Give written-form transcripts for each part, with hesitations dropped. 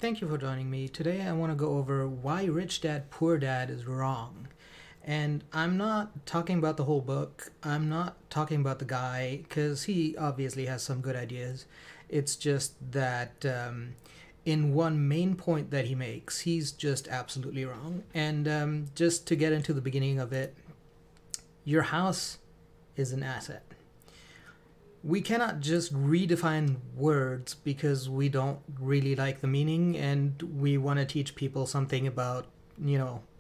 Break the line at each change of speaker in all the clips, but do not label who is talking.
Thank you for joining me. Today I want to go over why Rich Dad Poor Dad is wrong. And I'm not talking about the whole book. I'm not talking about the guy, because he obviously has some good ideas. It's just that in one main point that he makes, he's just absolutely wrong. And just to get into the beginning of it, your house is an asset. We cannot just redefine words because we don't really like the meaning and we want to teach people something about,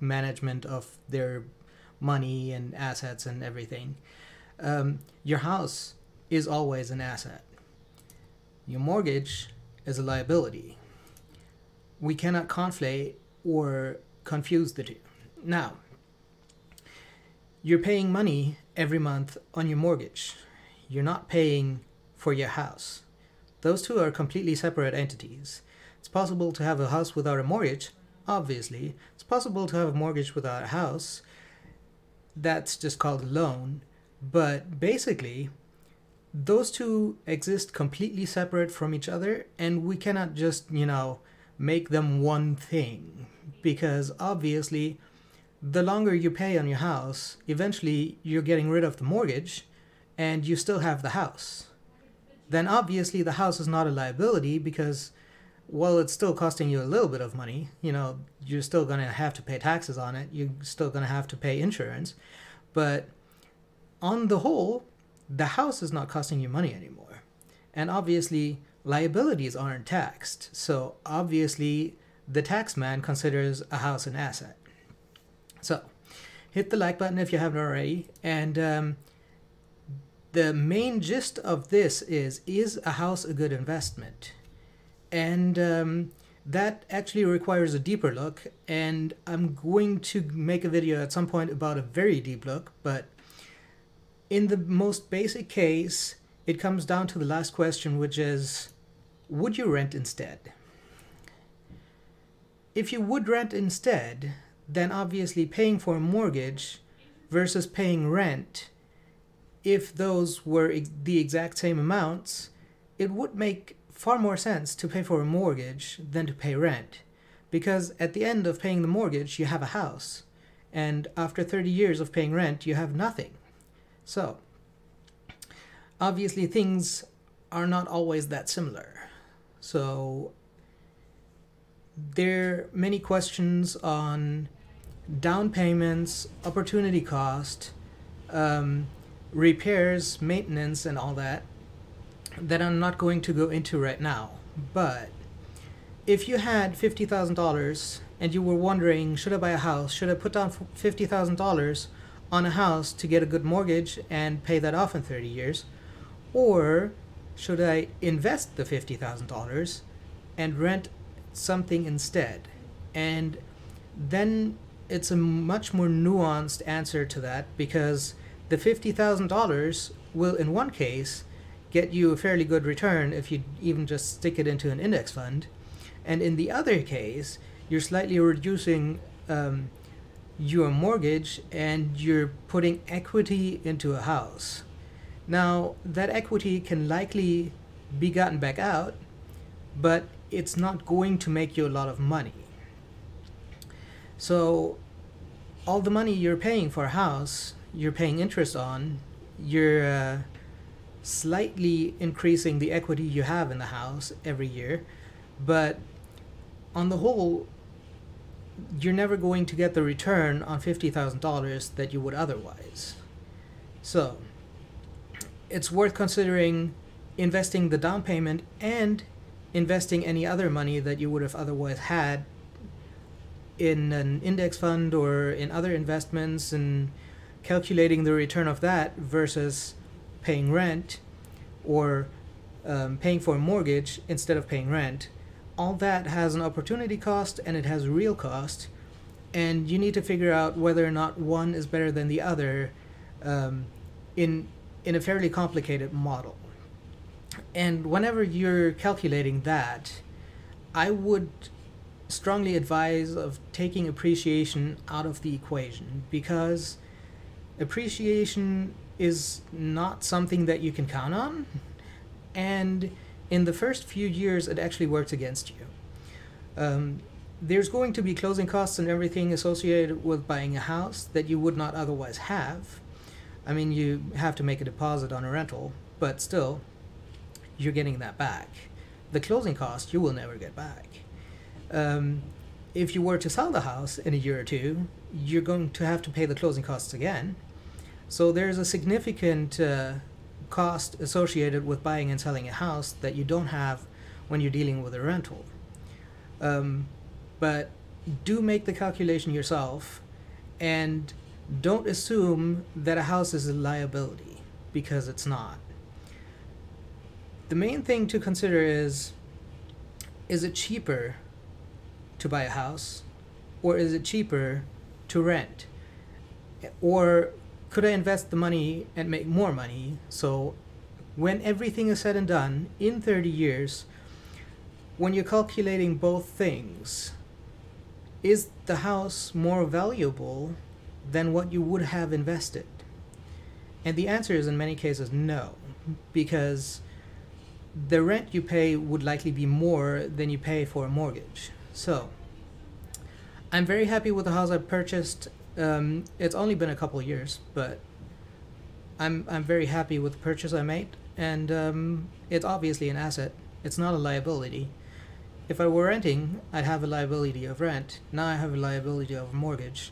management of their money and assets and everything. Your house is always an asset. Your mortgage is a liability. We cannot conflate or confuse the two. Now, you're paying money every month on your mortgage. You're not paying for your house. Those two are completely separate entities. It's possible to have a house without a mortgage, obviously. It's possible to have a mortgage without a house. That's just called a loan. But basically, those two exist completely separate from each other, and we cannot just, make them one thing. Because obviously, the longer you pay on your house, eventually you're getting rid of the mortgage, and you still have the house. Then obviously the house is not a liability because, well, it's still costing you a little bit of money. You're still going to have to pay taxes on it. You're still going to have to pay insurance. But on the whole, the house is not costing you money anymore. And obviously, liabilities aren't taxed. So obviously, the tax man considers a house an asset. So hit the like button if you haven't already. And the main gist of this is a house a good investment? And that actually requires a deeper look, and I'm going to make a video at some point about a very deep look, but in the most basic case, it comes down to the last question, which is, would you rent instead? If you would rent instead, then obviously paying for a mortgage versus paying rent, if those were the exact same amounts, it would make far more sense to pay for a mortgage than to pay rent. Because at the end of paying the mortgage, you have a house. And after 30 years of paying rent, you have nothing. So, obviously things are not always that similar. So, there are many questions on down payments, opportunity cost, repairs, maintenance, and all that I'm not going to go into right now. But if you had $50,000 and you were wondering, should I buy a house? Should I put down $50,000 on a house to get a good mortgage and pay that off in 30 years? Or should I invest the $50,000 and rent something instead? And then it's a much more nuanced answer to that, because the $50,000 will, in one case, get you a fairly good return if you even just stick it into an index fund. And in the other case, you're slightly reducing your mortgage and you're putting equity into a house. Now, that equity can likely be gotten back out, but it's not going to make you a lot of money. So, all the money you're paying for a house, you're paying interest on, you're slightly increasing the equity you have in the house every year, but on the whole, you're never going to get the return on $50,000 that you would otherwise. So, it's worth considering investing the down payment and investing any other money that you would have otherwise had in an index fund or in other investments, and calculating the return of that versus paying rent or paying for a mortgage instead of paying rent. All that has an opportunity cost and it has a real cost, and you need to figure out whether or not one is better than the other in a fairly complicated model. And whenever you're calculating that, I would strongly advise of taking appreciation out of the equation, because appreciation is not something that you can count on, and in the first few years it actually works against you. Um, there's going to be closing costs and everything associated with buying a house that you would not otherwise have. I mean, you have to make a deposit on a rental, but still, you're getting that back. The closing cost you will never get back. Um, if you were to sell the house in a year or two, you're going to have to pay the closing costs again. So there's a significant cost associated with buying and selling a house that you don't have when you're dealing with a rental. But do make the calculation yourself, and don't assume that a house is a liability, because it's not. The main thing to consider is it cheaper to buy a house, or is it cheaper to rent? Or could I invest the money and make more money? So when everything is said and done, in 30 years, when you're calculating both things, is the house more valuable than what you would have invested? And the answer is in many cases no, because the rent you pay would likely be more than you pay for a mortgage. So I'm very happy with the house I purchased. It's only been a couple of years, but I'm very happy with the purchase I made, and it's obviously an asset. It's not a liability. If I were renting, I'd have a liability of rent. Now I have a liability of a mortgage.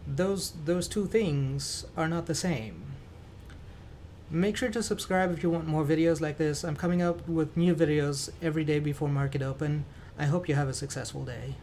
Those two things are not the same. Make sure to subscribe if you want more videos like this. I'm coming up with new videos every day before market open. I hope you have a successful day.